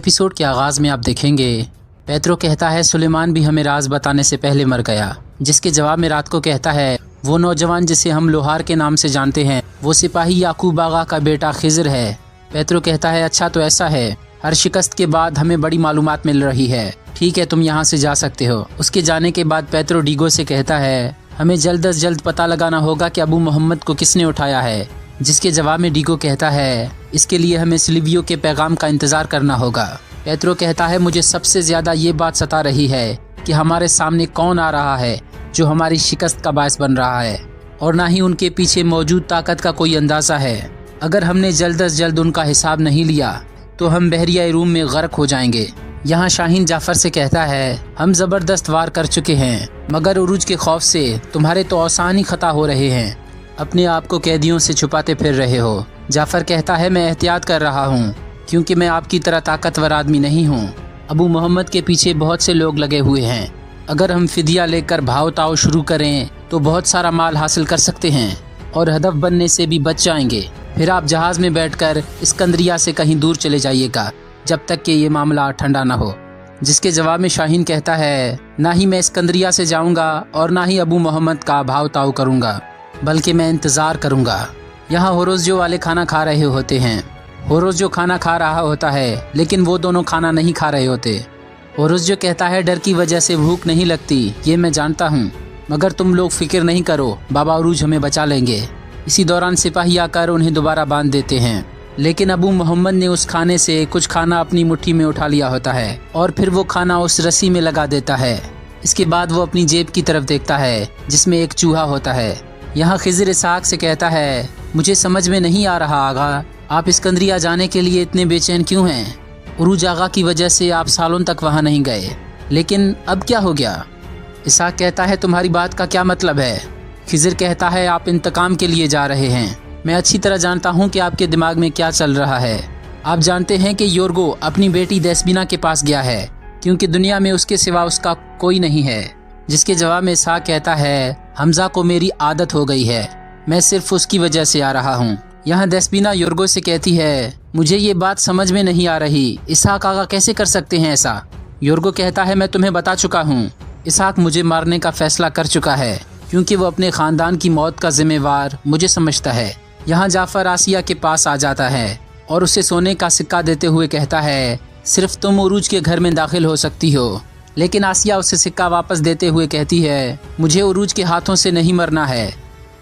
Episode के आगाज में आप देखेंगे पेत्रो कहता है सुलेमान भी हमें राज बताने से पहले मर गया, जिसके जवाब में रात को कहता है वो नौजवान जिसे हम लोहार के नाम से जानते हैं वो सिपाही याकूब आगा का बेटा खिज़र है। पेत्रो कहता है अच्छा तो ऐसा है, हर शिकस्त के बाद हमें बड़ी मालूमात मिल रही है, ठीक है तुम यहाँ से जा सकते हो। उसके जाने के बाद पेत्रो डीगो से कहता है हमें जल्द अज जल्द पता लगाना होगा कि अबू मोहम्मद को किसने उठाया है, जिसके जवाब में डीगो कहता है इसके लिए हमें सिल्वियो के पैगाम का इंतज़ार करना होगा। पेत्रो कहता है मुझे सबसे ज़्यादा ये बात सता रही है कि हमारे सामने कौन आ रहा है जो हमारी शिकस्त का बायस बन रहा है, और ना ही उनके पीछे मौजूद ताकत का कोई अंदाज़ा है। अगर हमने जल्द अज जल्द उनका हिसाब नहीं लिया तो हम बहरिया रूम में गर्क हो जाएंगे। यहाँ शाहीन जाफ़र से कहता है हम ज़बरदस्त वार कर चुके हैं, मगर उरूज के खौफ से तुम्हारे तो औसान ही खता हो रहे हैं, अपने आप को कैदियों से छुपाते फिर रहे हो। जाफ़र कहता है मैं एहतियात कर रहा हूँ क्योंकि मैं आपकी तरह ताकतवर आदमी नहीं हूँ। अबू मोहम्मद के पीछे बहुत से लोग लगे हुए हैं, अगर हम फिदिया लेकर भाव ताव शुरू करें तो बहुत सारा माल हासिल कर सकते हैं और हदफ बनने से भी बच जाएंगे। फिर आप जहाज़ में बैठकर इस्कंदरिया से कहीं दूर चले जाइएगा जब तक कि ये मामला ठंडा ना हो। जिसके जवाब में शाहीन कहता है ना ही मैं इस्कंदरिया से जाऊंगा और ना ही अबू मोहम्मद का भाव ताव करूंगा, बल्कि मैं इंतज़ार करूंगा। यहाँ होरोज़ो वाले खाना खा रहे होते हैं। होरोज़ो खाना खा रहा होता है लेकिन वो दोनों खाना नहीं खा रहे होते। होरोज़ो कहता है डर की वजह से भूख नहीं लगती, ये मैं जानता हूँ, मगर तुम लोग फिक्र नहीं करो, बाबा उरूज हमें बचा लेंगे। इसी दौरान सिपाही आकर उन्हें दोबारा बांध देते हैं, लेकिन अबू मोहम्मद ने उस खाने से कुछ खाना अपनी मुट्ठी में उठा लिया होता है और फिर वो खाना उस रस्सी में लगा देता है। इसके बाद वो अपनी जेब की तरफ देखता है जिसमें एक चूहा होता है। यहाँ खिज़र इसहाक से कहता है मुझे समझ में नहीं आ रहा आगा, आप इस्कंदरिया जाने के लिए इतने बेचैन क्यों हैं? उरूज आगा की वजह से आप सालों तक वहाँ नहीं गए, लेकिन अब क्या हो गया? इसहाक कहता है तुम्हारी बात का क्या मतलब है? खिज़र कहता है आप इंतकाम के लिए जा रहे हैं। मैं अच्छी तरह जानता हूँ कि आपके दिमाग में क्या चल रहा है। आप जानते हैं कि योर्गो अपनी बेटी देस्बिना के पास गया है क्योंकि दुनिया में उसके सिवा उसका कोई नहीं है। जिसके जवाब में इसहाक कहता है हमजा को मेरी आदत हो गई है, मैं सिर्फ उसकी वजह से आ रहा हूँ। यहाँ देस्बिना योर्गो से कहती है मुझे ये बात समझ में नहीं आ रही, इसहाक आगा कैसे कर सकते हैं ऐसा? योर्गो कहता है मैं तुम्हें बता चुका हूँ, इसहाक मुझे मारने का फैसला कर चुका है क्योंकि वो अपने खानदान की मौत का जिम्मेवार मुझे समझता है। यहाँ जाफ़र आसिया के पास आ जाता है और उसे सोने का सिक्का देते हुए कहता है सिर्फ तुम उरूज के घर में दाखिल हो सकती हो। लेकिन आसिया उसे सिक्का वापस देते हुए कहती है मुझे उरूज के हाथों से नहीं मरना है।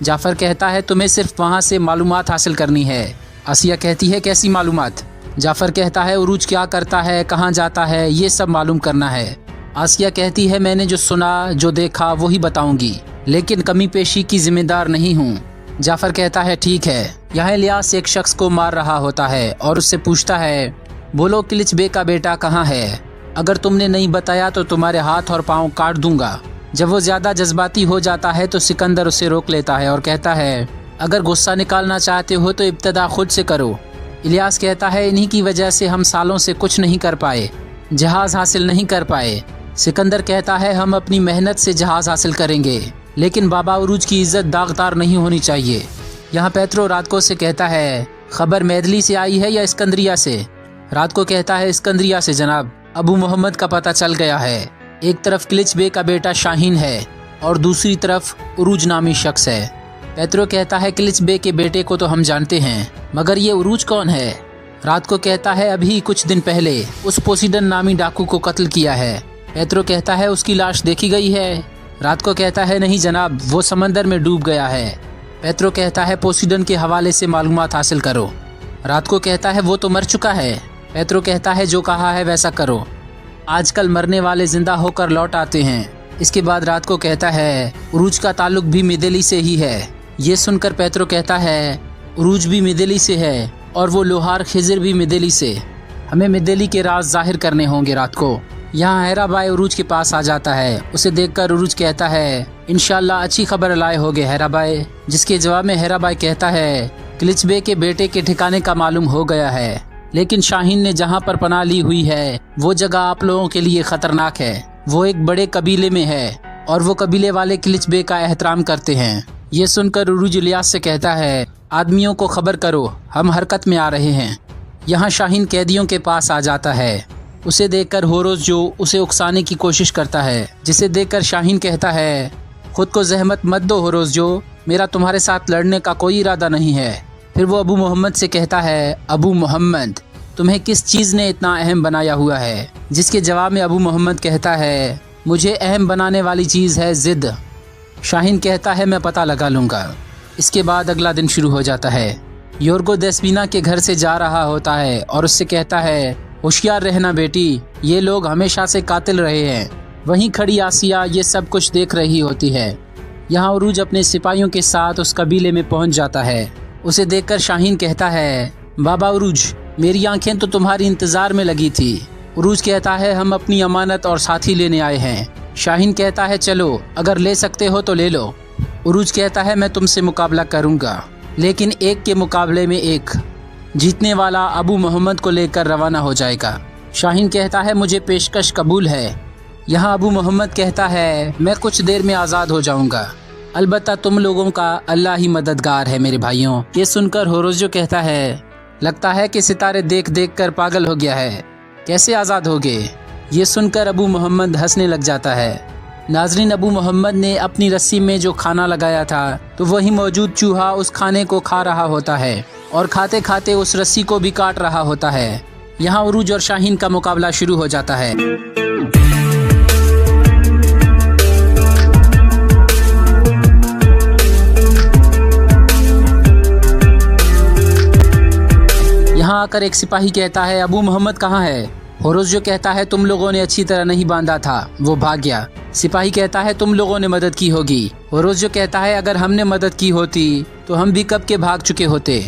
जाफ़र कहता है तुम्हें सिर्फ वहाँ से मालूमात हासिल करनी है। आसिया कहती है कैसी मालूमात? जाफ़र कहता है उरूज क्या करता है, कहाँ जाता है, ये सब मालूम करना है। आसिया कहती है मैंने जो सुना जो देखा वही बताऊंगी, लेकिन कमी पेशी की जिम्मेदार नहीं हूँ। जाफ़र कहता है ठीक है। यहाँ इलियास एक शख्स को मार रहा होता है और उससे पूछता है बोलो किलिच बे का बेटा कहाँ है? अगर तुमने नहीं बताया तो तुम्हारे हाथ और पाँव काट दूंगा। जब वो ज़्यादा जज्बाती हो जाता है तो सिकंदर उसे रोक लेता है और कहता है अगर गुस्सा निकालना चाहते हो तो इब्तदा खुद से करो। इलियास कहता है इन्हीं की वजह से हम सालों से कुछ नहीं कर पाए, जहाज़ हासिल नहीं कर पाए। सिकंदर कहता है हम अपनी मेहनत से जहाज़ हासिल करेंगे, लेकिन बाबा उरूज की इज्जत दागदार नहीं होनी चाहिए। यहाँ पेत्रो रात को से कहता है खबर मैदली से आई है या इस्कंदरिया से? रात को कहता है इस्कंदरिया से जनाब, अबू मोहम्मद का पता चल गया है। एक तरफ किलिच बे का बेटा शाहीन है और दूसरी तरफ उरूज नामी शख्स है। पेत्रो कहता है किलिच बे के बेटे को तो हम जानते हैं, मगर ये उरूज कौन है? रात को कहता है अभी कुछ दिन पहले उस पोसीडन नामी डाकू को कत्ल किया है। पेत्रो कहता है उसकी लाश देखी गई है? रात को कहता है नहीं जनाब, वो समंदर में डूब गया है। पेत्रो कहता है पोसीडन के हवाले से मालूमात हासिल करो। रात को कहता है वो तो मर चुका है। पेत्रो कहता है जो कहा है वैसा करो, आजकल मरने वाले जिंदा होकर लौट आते हैं। इसके बाद रात को कहता है उरूज का ताल्लुक भी मिदेली से ही है। ये सुनकर पेत्रो कहता है उरूज भी मिदेली से है और वो लोहार खिज़र भी मिदेली से, हमें मिदेली के राज जाहिर करने होंगे। रात को यहाँ हैराबाई उरूज के पास आ जाता है। उसे देखकर उरूज कहता है इंशाल्लाह अच्छी खबर लाए होगे हैराबाई। जिसके जवाब में हैराबाई कहता है किलिच बे के बेटे के ठिकाने का मालूम हो गया है, लेकिन शाहीन ने जहाँ पर पनाह ली हुई है वो जगह आप लोगों के लिए खतरनाक है। वो एक बड़े कबीले में है और वो कबीले वाले किलिच बे का एहतराम करते हैं। ये सुनकर उरूज इलियास से कहता है आदमियों को खबर करो, हम हरकत में आ रहे हैं। यहाँ शाहीन कैदियों के पास आ जाता है। उसे देखकर होरोज जो उसे उकसाने की कोशिश करता है, जिसे देखकर शाहीन कहता है, खुद को जहमत मत दो होरोज जो, मेरा तुम्हारे साथ लड़ने का कोई इरादा नहीं है। फिर वो अबू मोहम्मद से कहता है, अबू मोहम्मद तुम्हें किस चीज़ ने इतना अहम बनाया हुआ है? जिसके जवाब में अबू मोहम्मद कहता है, मुझे अहम बनाने वाली चीज़ है ज़िद। शाहीन कहता है, मैं पता लगा लूँगा। इसके बाद अगला दिन शुरू हो जाता है। योर्गो देस्पीना के घर से जा रहा होता है और उससे कहता है, होशियार रहना बेटी, ये लोग हमेशा से कातिल रहे हैं। वहीं खड़ी आसिया ये सब कुछ देख रही होती है। यहाँ उरूज अपने सिपाहियों के साथ उस कबीले में पहुँच जाता है। उसे देखकर शाहीन कहता है, बाबा उरूज, मेरी आंखें तो तुम्हारी इंतज़ार में लगी थी। उरूज कहता है, हम अपनी अमानत और साथी लेने आए हैं। शाहीन कहता है, चलो, अगर ले सकते हो तो ले लो। उरूज कहता है, मैं तुमसे मुकाबला करूँगा, लेकिन एक के मुकाबले में एक। जीतने वाला अबू मोहम्मद को लेकर रवाना हो जाएगा। शाहीन कहता है, मुझे पेशकश कबूल है। यहाँ अबू मोहम्मद कहता है, मैं कुछ देर में आज़ाद हो जाऊँगा, अलबत्ता तुम लोगों का अल्लाह ही मददगार है मेरे भाइयों। ये सुनकर होरोजो कहता है, लगता है कि सितारे देख देख कर पागल हो गया है, कैसे आज़ाद हो गए? ये सुनकर अबू मोहम्मद हंसने लग जाता है। नाजरीन, अबू मोहम्मद ने अपनी रस्सी में जो खाना लगाया था तो वही मौजूद चूहा उस खाने को खा रहा होता है और खाते खाते उस रस्सी को भी काट रहा होता है। यहाँ उरूज और शाहीन का मुकाबला शुरू हो जाता है। यहाँ आकर एक सिपाही कहता है, अबू मोहम्मद कहाँ है? होरोजो कहता है, तुम लोगों ने अच्छी तरह नहीं बांधा था, वो भाग गया। सिपाही कहता है, तुम लोगों ने मदद की होगी। होरोजो कहता है, अगर हमने मदद की होती तो हम भी कब के भाग चुके होते।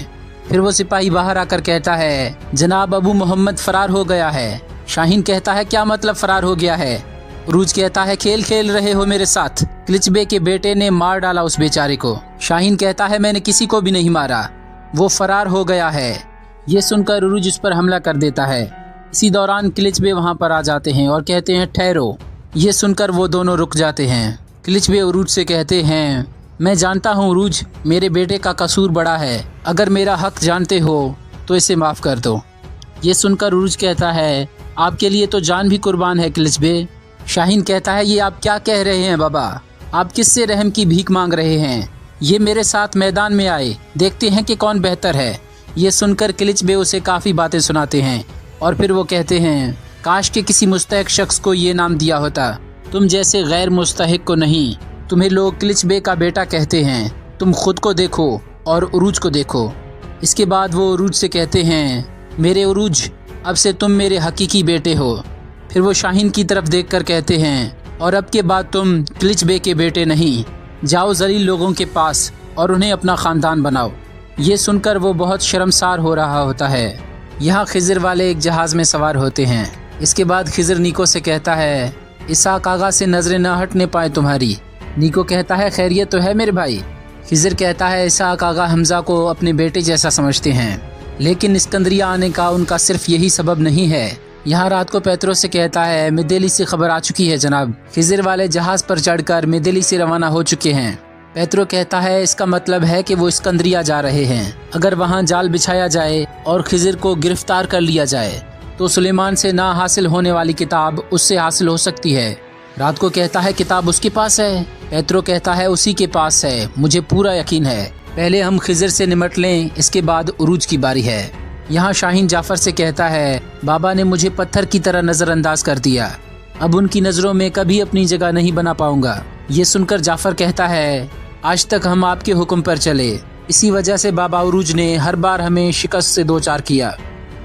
फिर वो सिपाही बाहर आकर कहता है, जनाब अबू मोहम्मद फरार हो गया है। शाहीन कहता है, क्या मतलब फरार हो गया है? उरूज कहता है, खेल खेल रहे हो मेरे साथ, क्लिचबे के बेटे ने मार डाला उस बेचारे को। शाहीन कहता है, मैंने किसी को भी नहीं मारा, वो फरार हो गया है। ये सुनकर उरूज उस पर हमला कर देता है। इसी दौरान क्लिचबे वहाँ पर आ जाते हैं और कहते हैं, ठहरो। ये सुनकर वो दोनों रुक जाते हैं। क्लिचबे उरूज से कहते हैं, मैं जानता हूँ उरूज, मेरे बेटे का कसूर बड़ा है, अगर मेरा हक जानते हो तो इसे माफ़ कर दो। ये सुनकर उरूज कहता है, आपके लिए तो जान भी कुर्बान है क्लिचबे। शाहीन कहता है, ये आप क्या कह रहे हैं बाबा? आप किससे रहम की भीख मांग रहे हैं? ये मेरे साथ मैदान में आए, देखते हैं कि कौन बेहतर है। ये सुनकर क्लिचबे उसे काफ़ी बातें सुनाते हैं और फिर वो कहते हैं, काश के किसी मुस्तहिक शख्स को ये नाम दिया होता, तुम जैसे गैर मुस्तहिक को नहीं। तुम्हें लोग क्लिचबे का बेटा कहते हैं, तुम खुद को देखो और उरूज को देखो। इसके बाद वो उरूज से कहते हैं, मेरे उरूज, अब से तुम मेरे हकीकी बेटे हो। फिर वो शाहीन की तरफ देखकर कहते हैं, और अब के बाद तुम क्लिचबे के बेटे नहीं, जाओ जलील लोगों के पास और उन्हें अपना ख़ानदान बनाओ। ये सुनकर वो बहुत शर्मसार हो रहा होता है। यहाँ खिज़र वाले एक जहाज़ में सवार होते हैं। इसके बाद खिज़र नीको से कहता है, इसाक आगा से नज़रें न हटने पाए तुम्हारी। नीको कहता है, खैरियत तो है मेरे भाई। खिज़र कहता है, इसाक आगा हमज़ा को अपने बेटे जैसा समझते हैं, लेकिन इस्कंदरिया आने का उनका सिर्फ यही सबब नहीं है। यहाँ रात को पेत्रो से कहता है, मिदेली से खबर आ चुकी है जनाब, खिज़र वाले जहाज़ पर चढ़कर मिदेली से रवाना हो चुके हैं। पेत्रो कहता है, इसका मतलब है कि वो इस्कंदरिया जा रहे हैं। अगर वहाँ जाल बिछाया जाए और खिज़र को गिरफ्तार कर लिया जाए तो सुलेमान से ना हासिल होने वाली किताब उससे हासिल हो सकती है। रात को कहता है, किताब उसके पास है। पेत्रो कहता है, उसी के पास है, मुझे पूरा यकीन है। पहले हम खिज़र से निमट लें, इसके बाद उरूज की बारी है। यहाँ शाहीन जाफ़र से कहता है, बाबा ने मुझे पत्थर की तरह नज़रअंदाज कर दिया, अब उनकी नज़रों में कभी अपनी जगह नहीं बना पाऊंगा। ये सुनकर जाफ़र कहता है, आज तक हम आपके हुक्म पर चले, इसी वजह से बाबा उरूज ने हर बार हमें शिकस्त से दो चार किया,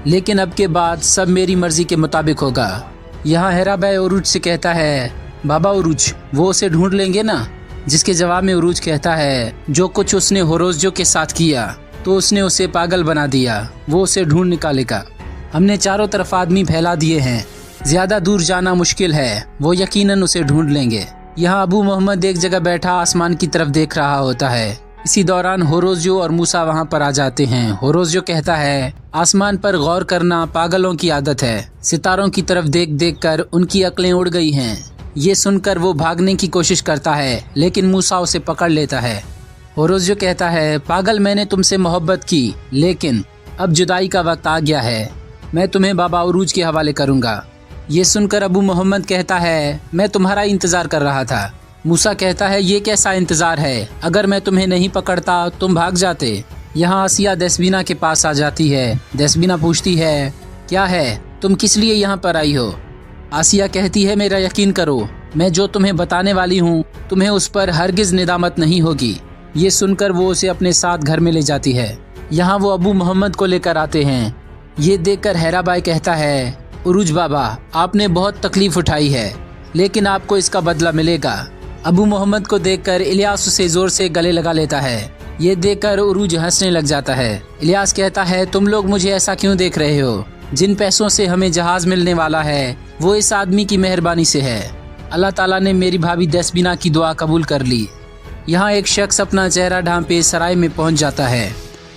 लेकिन अब के बाद सब मेरी मर्जी के मुताबिक होगा। यहाँ हेरा भाई उरूज से कहता है, बाबा उरूज, वो उसे ढूंढ लेंगे ना? जिसके जवाब में उरूज कहता है, जो कुछ उसने होरोजो के साथ किया तो उसने उसे पागल बना दिया, वो उसे ढूंढ निकालेगा। हमने चारों तरफ आदमी फैला दिए हैं, ज्यादा दूर जाना मुश्किल है, वो यकीनन उसे ढूंढ लेंगे। यहाँ अबू मोहम्मद एक जगह बैठा आसमान की तरफ देख रहा होता है। इसी दौरान होरोजो और मूसा वहाँ पर आ जाते हैं। होरोजो कहता है, आसमान पर गौर करना पागलों की आदत है, सितारों की तरफ देख देख कर उनकी अक्लें उड़ गई हैं। ये सुनकर वो भागने की कोशिश करता है, लेकिन मूसा उसे पकड़ लेता है। होरोजो कहता है, पागल, मैंने तुमसे मोहब्बत की, लेकिन अब जुदाई का वक्त आ गया है, मैं तुम्हें बाबा उरूज के हवाले करूँगा। ये सुनकर अबू मोहम्मद कहता है, मैं तुम्हारा इंतज़ार कर रहा था। मूसा कहता है, ये कैसा इंतज़ार है, अगर मैं तुम्हें नहीं पकड़ता तुम भाग जाते। यहाँ आसिया दसबीना के पास आ जाती है। दसबीना पूछती है, क्या है, तुम किस लिए यहाँ पर आई हो? आसिया कहती है, मेरा यकीन करो, मैं जो तुम्हें बताने वाली हूँ तुम्हें उस पर हरगिज निदामत नहीं होगी। ये सुनकर वो उसे अपने साथ घर में ले जाती है। यहाँ वो अबू मोहम्मद को लेकर आते हैं। ये देखकर हैराबाई कहता है, उरूज बाबा, आपने बहुत तकलीफ उठाई है, लेकिन आपको इसका बदला मिलेगा। अबू मोहम्मद को देखकर इलियास उसे जोर से गले लगा लेता है। ये देखकर उरूज हंसने लग जाता है। इलियास कहता है, तुम लोग मुझे ऐसा क्यों देख रहे हो? जिन पैसों से हमें जहाज मिलने वाला है वो इस आदमी की मेहरबानी से है। अल्लाह ताला ने मेरी भाभी दसबीना की दुआ कबूल कर ली। यहाँ एक शख्स अपना चेहरा ढांपे सराय में पहुँच जाता है।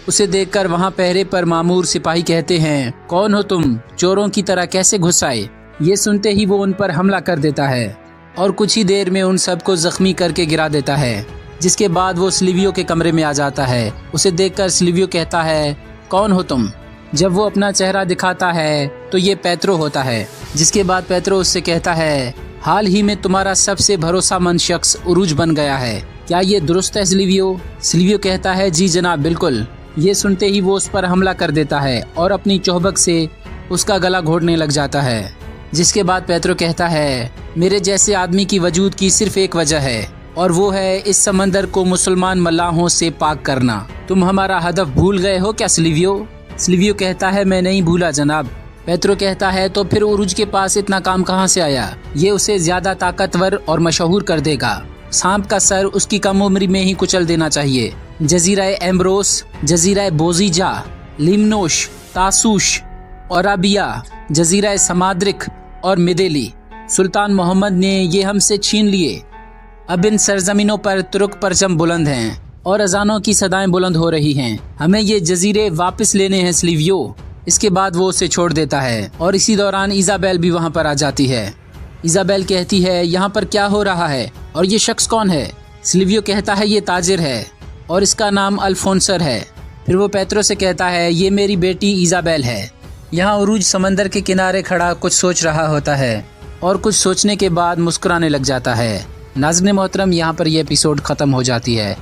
उसे देखकर वहाँ पहरे पर मामूर सिपाही कहते हैं, कौन हो तुम? चोरों की तरह कैसे घुस आए? ये सुनते ही वो उन पर हमला कर देता है और कुछ ही देर में उन सबको जख्मी करके गिरा देता है। जिसके बाद वो सिल्वियो के कमरे में आ जाता है। उसे देखकर सिल्वियो कहता है, कौन हो तुम? जब वो अपना चेहरा दिखाता है तो ये पेत्रो होता है। जिसके बाद पेत्रो उससे कहता है, हाल ही में तुम्हारा सबसे भरोसामंद शख्स उरूज बन गया है, क्या ये दुरुस्त है सिल्वियो? सिल्वियो कहता है, जी जनाब, बिल्कुल। ये सुनते ही वो उस पर हमला कर देता है और अपनी चौबक से उसका गला घोटने लग जाता है। जिसके बाद पेत्रो कहता है, मेरे जैसे आदमी की वजूद की सिर्फ एक वजह है और वो है इस समंदर को मुसलमान मल्लाहों से पाक करना। तुम हमारा हदफ भूल गए हो क्या सिल्वियो? सिल्वियो कहता है, मैं नहीं भूला जनाब। पेत्रो कहता है, तो फिर उरूज के पास इतना काम कहाँ से आया? ये उसे ज्यादा ताकतवर और मशहूर कर देगा। सांप का सर उसकी कम उम्र में ही कुचल देना चाहिए। जजीरा एम्ब्रोस, जजीरा बोजीजा, लिमनोश, तासूश, औराबिया, जजीरा समाद्रिक और मिदेली सुल्तान मोहम्मद ने ये हमसे छीन लिए। अब इन सरजमीनों पर तुर्क परचम बुलंद हैं और अजानों की सदाएं बुलंद हो रही हैं। हमें ये जजीरे वापस लेने हैं सिल्वियो। इसके बाद वो उसे छोड़ देता है और इसी दौरान इजाबेल भी वहाँ पर आ जाती है। इजाबेल कहती है, यहाँ पर क्या हो रहा है और ये शख्स कौन है? सिल्वियो कहता है, ये ताजिर है और इसका नाम अल्फोंसर है। फिर वो पेत्रो से कहता है, ये मेरी बेटी इजाबेल है। यहाँ उरूज समंदर के किनारे खड़ा कुछ सोच रहा होता है और कुछ सोचने के बाद मुस्कुराने लग जाता है। नाज़रीन मोहतरम, यहाँ पर यह एपिसोड ख़त्म हो जाती है।